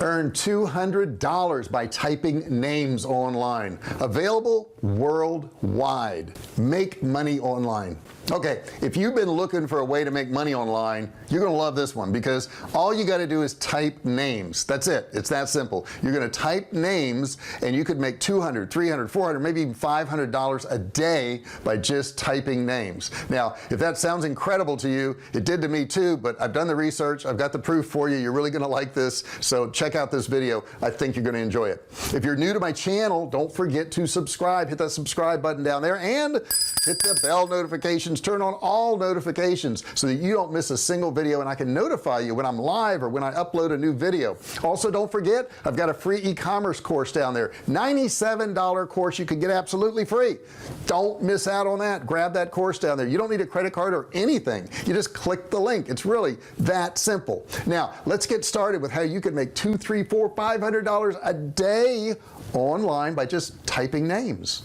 Earn $200 by typing names online. Available worldwide. Make money online. Okay, if you've been looking for a way to make money online, you're gonna love this one, because all you got to do is type names. That's it. It's that simple. You're gonna type names and you could make $200, $300, $400, maybe even $500 a day by just typing names. Now if that sounds incredible to you, it did to me too, but I've done the research, I've got the proof for you. You're really gonna like this, so check out this video. I think you're gonna enjoy it. If you're new to my channel, don't forget to subscribe. Hit that subscribe button down there and hit the bell notifications. Turn on all notifications so that you don't miss a single video, and I can notify you when I'm live or when I upload a new video. Also, don't forget, I've got a free e-commerce course down there, $97 course you can get absolutely free. Don't miss out on that. Grab that course down there. You don't need a credit card or anything. You just click the link. It's really that simple. Now let's get started with how you can make $200, $300, $400, $500 a day online by just typing names.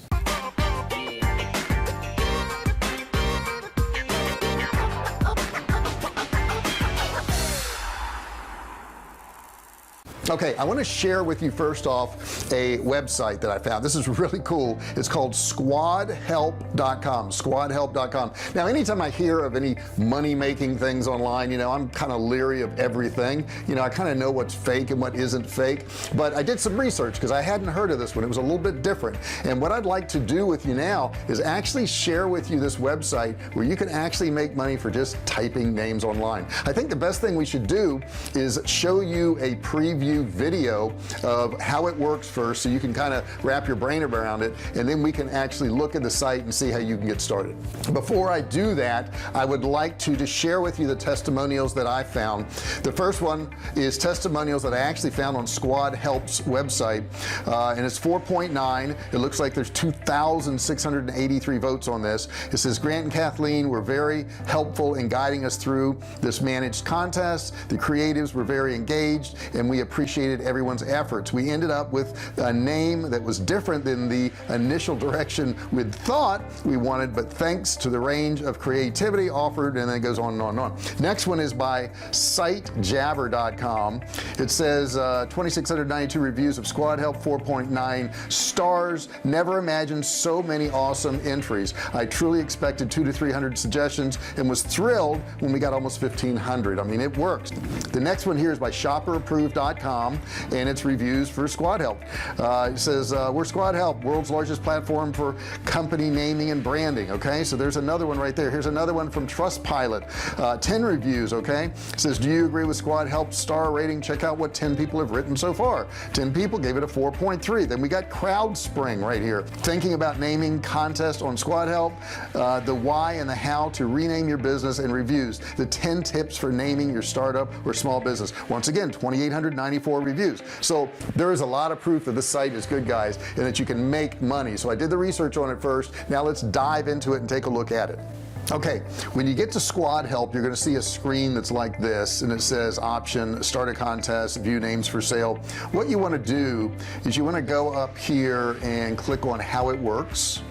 Okay, I want to share with you first off a website that I found. This is really cool. It's called squadhelp.com. squadhelp.com. Now anytime I hear of any money-making things online, you know, I'm kind of leery of everything. You know, I kind of know what's fake and what isn't fake, but I did some research because I hadn't heard of this one. It was a little bit different, and what I'd like to do with you now is actually share with you this website where you can actually make money for just typing names online. I think the best thing we should do is show you a preview video of how it works first, so you can kind of wrap your brain around it, and then we can actually look at the site and see how you can get started. Before I do that, I would like to just share with you the testimonials that I found. The first one is testimonials that I actually found on Squad Help's website, and it's 4.9. It looks like there's 2,683 votes on this. It says, Grant and Kathleen were very helpful in guiding us through this managed contest. The creatives were very engaged, and we appreciated everyone's efforts. We ended up with a name that was different than the initial direction we'd thought we wanted, but thanks to the range of creativity offered, and then it goes on and on and on. Next one is by sitejabber.com. It says 2,692 reviews of Squad Help, 4.9 stars. Never imagined so many awesome entries. I truly expected 200 to 300 suggestions and was thrilled when we got almost 1,500. I mean, it works. The next one here is by shopperapproved.com, and it's reviews for Squad Help. It says we're Squad Help, world's largest platform for company naming and branding. Okay, so there's another one right there. Here's another one from Trustpilot, 10 reviews. Okay, it says, do you agree with Squad Help's star rating? Check out what 10 people have written so far. 10 people gave it a 4.3. Then we got CrowdSpring right here, thinking about naming contest on Squad Help, the why and the how to rename your business, and reviews, the 10 tips for naming your startup or small business. Once again, 2,894 reviews. So there is a lot of proof that this site is good, guys, and that you can make money. So I did the research on it first. Now let's dive into it and take a look at it. Okay, when you get to Squad Help, you're going to see a screen that's like this, and it says option, start a contest, view names for sale. What you want to do is you want to go up here and click on how it works,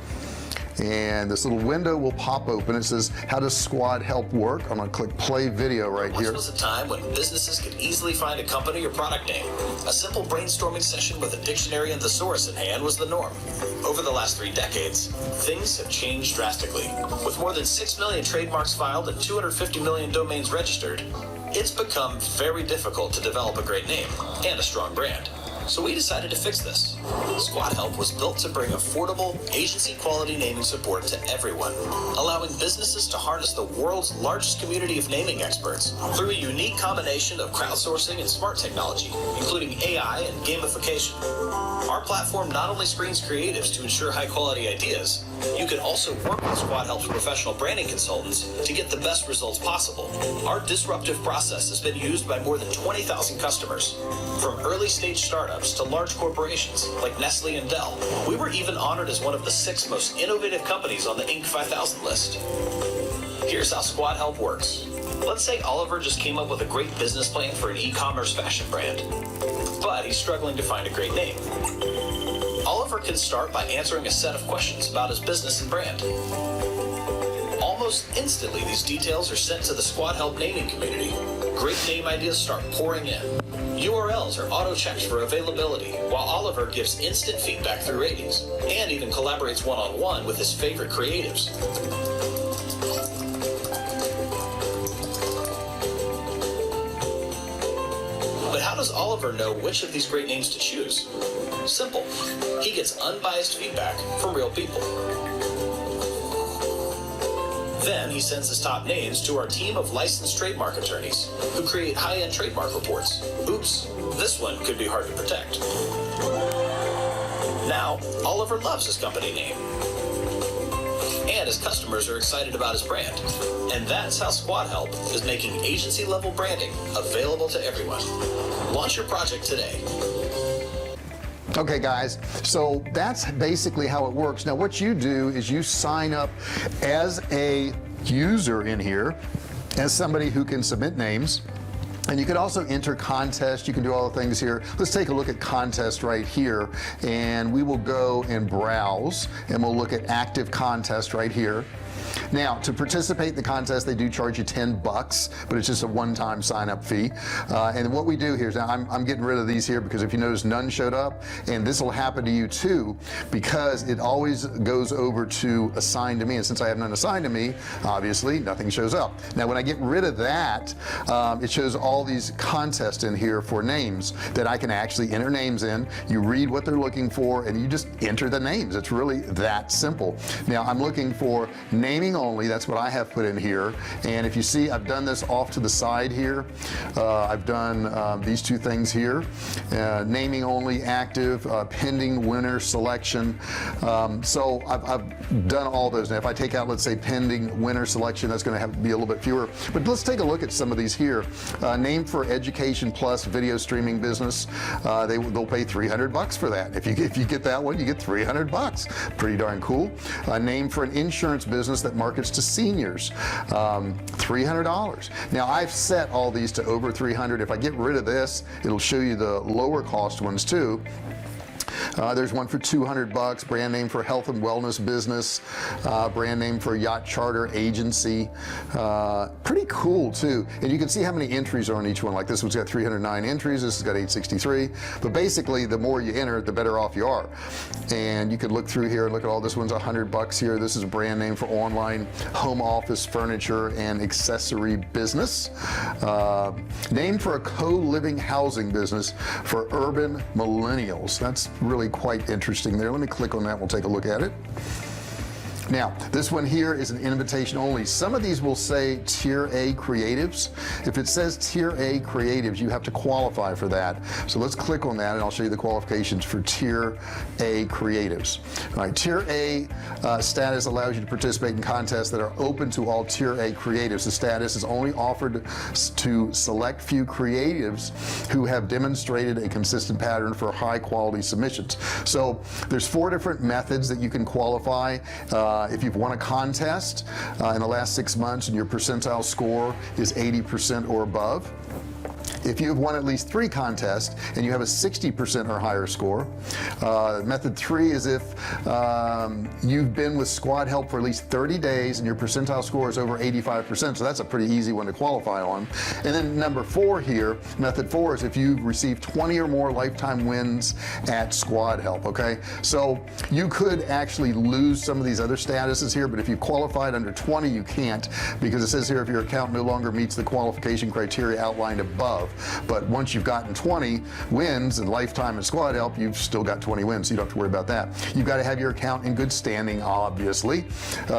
and this little window will pop open. It says, how does Squad Help work? I'm gonna click play video right here. Once was a time when businesses could easily find a company or product name. A simple brainstorming session with a dictionary and thesaurus in hand was the norm. Over the last 3 decades, things have changed drastically. With more than 6 million trademarks filed and 250 million domains registered, it's become very difficult to develop a great name and a strong brand. So we decided to fix this. Squad Help was built to bring affordable, agency-quality naming support to everyone, allowing businesses to harness the world's largest community of naming experts through a unique combination of crowdsourcing and smart technology, including AI and gamification. Our platform not only screens creatives to ensure high-quality ideas, you can also work with Squad Help's professional branding consultants to get the best results possible. Our disruptive process has been used by more than 20,000 customers, from early-stage startups to large corporations like Nestle and Dell. We were even honored as one of the 6 most innovative companies on the Inc. 5000 list. Here's how Squad Help works. Let's say Oliver just came up with a great business plan for an e-commerce fashion brand, but he's struggling to find a great name. Oliver can start by answering a set of questions about his business and brand. Almost instantly, these details are sent to the Squad Help naming community. Great name ideas start pouring in. URLs are auto-checked for availability, while Oliver gives instant feedback through ratings, and even collaborates one-on-one with his favorite creatives. But how does Oliver know which of these great names to choose? Simple. He gets unbiased feedback from real people. Then he sends his top names to our team of licensed trademark attorneys who create high-end trademark reports. Oops, this one could be hard to protect. Now, Oliver loves his company name. And his customers are excited about his brand. And that's how Squad Help is making agency-level branding available to everyone. Launch your project today. Okay guys, so that's basically how it works. Now what you do is you sign up as a user in here, as somebody who can submit names. And you can also enter contests. You can do all the things here. Let's take a look at contest right here, and we will go and browse, and we'll look at active contest right here. Now, to participate in the contest, they do charge you $10, but it's just a one-time sign-up fee. And what we do here is, now I'm getting rid of these here because if you notice, none showed up, and this will happen to you too, because it always goes over to assigned to me, and since I have none assigned to me, obviously nothing shows up. Now, when I get rid of that, it shows all these contests in here for names that I can actually enter names in. You read what they're looking for, and you just enter the names. It's really that simple. Now, I'm looking for naming only. That's what I have put in here, and if you see, I've done this off to the side here. I've done these two things here, naming only, active, pending winner selection. So I've done all those. Now if I take out, let's say, pending winner selection, that's going to have to be a little bit fewer, but let's take a look at some of these here. Name for education plus video streaming business. They'll pay $300 for that. If you get that one, you get $300. Pretty darn cool. Name for an insurance business that markets to seniors, $300. Now I've set all these to over 300. If I get rid of this, it'll show you the lower cost ones too. There's one for $200, brand name for health and wellness business, brand name for yacht charter agency. Pretty cool too, and you can see how many entries are on each one. Like this one's got 309 entries, this has got 863, but basically the more you enter, the better off you are. And you could look through here and look at all this one's $100 here. This is a brand name for online home office furniture and accessory business. Name for a co-living housing business for urban millennials. That's really quite interesting there. Let me click on that. We'll take a look at it. Now this one here is an invitation only. Some of these will say tier A creatives. If it says tier A creatives, you have to qualify for that. So let's click on that and I'll show you the qualifications for tier A creatives. All right, tier A status allows you to participate in contests that are open to all tier A creatives. The status is only offered to select few creatives who have demonstrated a consistent pattern for high quality submissions. So there's 4 different methods that you can qualify. If you've won a contest in the last 6 months and your percentile score is 80% or above. If you've won at least 3 contests and you have a 60% or higher score. Method 3 is if you've been with Squad Help for at least 30 days and your percentile score is over 85%, so that's a pretty easy one to qualify on. And then number 4 here, method 4, is if you've received 20 or more lifetime wins at Squad Help. Okay, so you could actually lose some of these other statuses here, but if you qualified under 20, you can't, because it says here if your account no longer meets the qualification criteria outlined above. But once you've gotten 20 wins and lifetime in Squad Help, you've still got 20 wins, so you don't have to worry about that. You've got to have your account in good standing, obviously.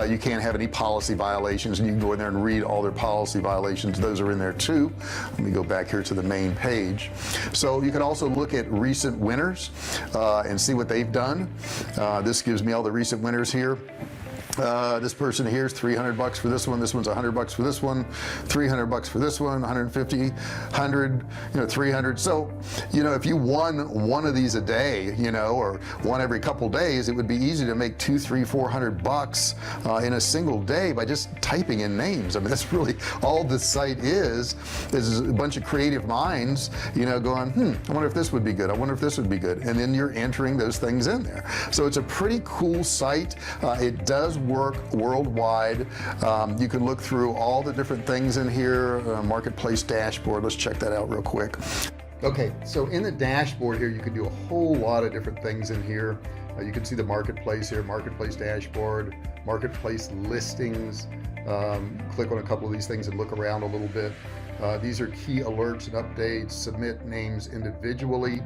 You can't have any policy violations, and you can go in there and read all their policy violations. Those are in there too. Let me go back here to the main page. So you can also look at recent winners and see what they've done. This gives me all the recent winners here. This person here is $300 for this one. This one's $100 for this one, $300 for this one, 150, 100, 300. So, if you won one of these a day, or one every couple days, it would be easy to make $200, $300, $400 in a single day by just typing in names. I mean, that's really all the site is a bunch of creative minds, going, I wonder if this would be good. I wonder if this would be good. And then you're entering those things in there. So it's a pretty cool site. It does work worldwide. You can look through all the different things in here. Marketplace dashboard, let's check that out real quick. Okay, so in the dashboard here, you can do a whole lot of different things in here. You can see the marketplace here, marketplace dashboard, marketplace listings. Click on a couple of these things and look around a little bit. These are key alerts and updates. Submit names individually,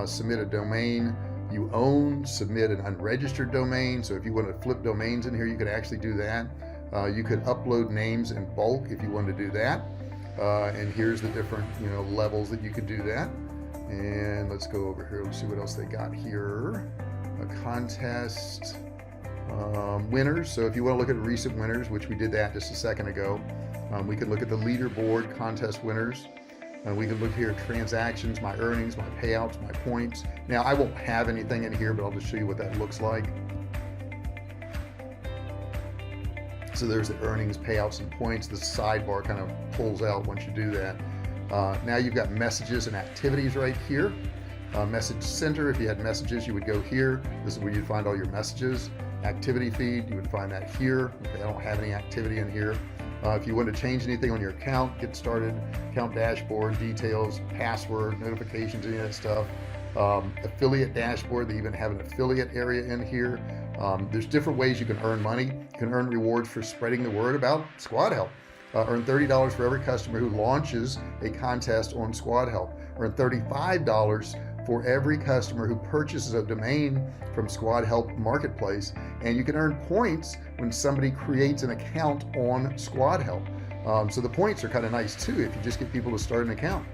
submit a domain you own, submit an unregistered domain. So if you want to flip domains in here, you could actually do that. You could upload names in bulk if you wanted to do that. And here's the different, levels that you could do that. And let's go over here. Let's see what else they got here. A contest, winners. So if you want to look at recent winners, which we did that just a second ago, we can look at the leaderboard contest winners. We can look here at transactions, my earnings, my payouts, my points. Now I won't have anything in here, but I'll just show you what that looks like. So there's the earnings, payouts, and points. The sidebar kind of pulls out once you do that. Now you've got messages and activities right here. Message center, if you had messages, you would go here. This is where you'd find all your messages. Activity feed, you would find that here. Okay, I don't have any activity in here. If you want to change anything on your account, get started, account dashboard, details, password, notifications, any of that stuff. Affiliate dashboard, they even have an affiliate area in here. There's different ways you can earn money. You can earn rewards for spreading the word about Squad Help. Earn $30 for every customer who launches a contest on Squad Help. Earn $35 for every customer who purchases a domain from Squad Help Marketplace. And you can earn points when somebody creates an account on Squad Help. So the points are kind of nice too if you just get people to start an account.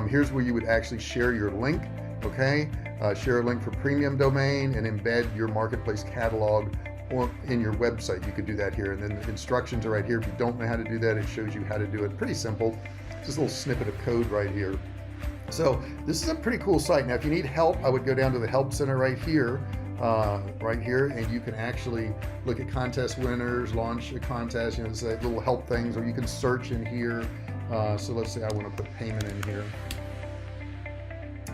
Here's where you would actually share your link. Okay, share a link for premium domain and embed your marketplace catalog in your website. You could do that here, and then the instructions are right here. If you don't know how to do that, it shows you how to do it. Pretty simple. Just a little snippet of code right here. So this is a pretty cool site. Now if you need help, I would go down to the help center right here, and you can actually look at contest winners, launch a contest, it's like little help things, or you can search in here. So let's say I want to put payment in here.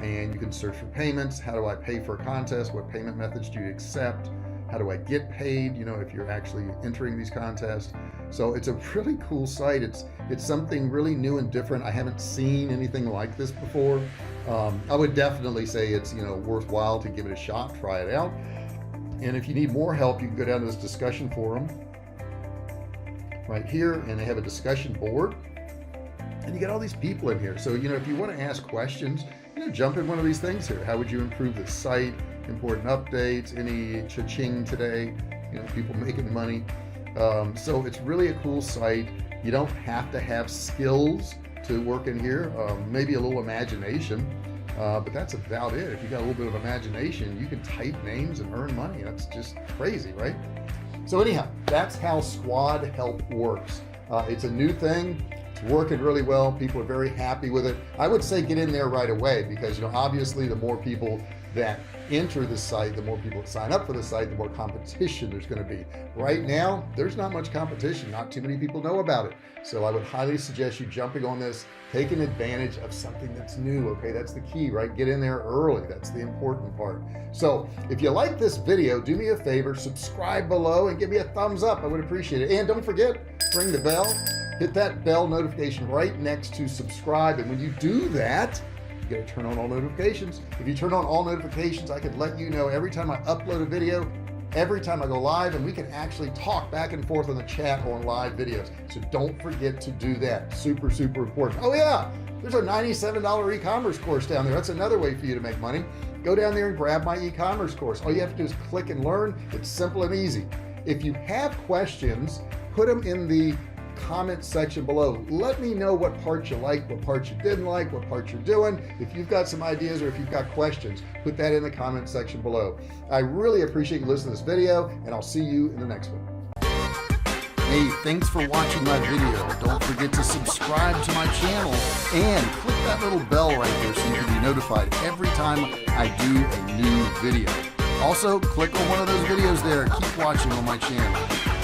And you can search for payments. How do I pay for a contest? What payment methods do you accept? How do I get paid? If you're actually entering these contests. So it's a really cool site. It's something really new and different. I haven't seen anything like this before. I would definitely say it's worthwhile to give it a shot, try it out. And if you need more help, you can go down to this discussion forum right here, and they have a discussion board. And you got all these people in here. So, if you want to ask questions, jump in one of these things here. How would you improve the site? Important updates, any cha-ching today, people making money. So it's really a cool site. You don't have to have skills to work in here, maybe a little imagination, but that's about it. If you got a little bit of imagination, you can type names and earn money. That's just crazy, right? So anyhow, that's how Squad Help works. It's a new thing. It's working really well. People are very happy with it. I would say get in there right away because, obviously the more people that enter the site, the more people that sign up for the site, the more competition there's going to be. Right now, there's not much competition. Not too many people know about it. So I would highly suggest you jumping on this, taking advantage of something that's new. Okay, that's the key, right? Get in there early. That's the important part. So if you like this video, do me a favor, subscribe below and give me a thumbs up. I would appreciate it. And don't forget, ring the bell. Hit that bell notification right next to subscribe. And when you do that, you got to turn on all notifications. If you turn on all notifications, I can let you know every time I upload a video, every time I go live, and we can actually talk back and forth on the chat on live videos. So don't forget to do that. Super, super important. Oh yeah, there's a $97 e-commerce course down there. That's another way for you to make money. Go down there and grab my e-commerce course. All you have to do is click and learn. It's simple and easy. If you have questions, put them in the comment section below. Let me know what parts you like, what parts you didn't like, what parts you're doing. If you've got some ideas or if you've got questions, put that in the comment section below. I really appreciate you listening to this video, and I'll see you in the next one. Hey, thanks for watching my video. Don't forget to subscribe to my channel and click that little bell right there so you can be notified every time I do a new video. Also, click on one of those videos there. Keep watching on my channel.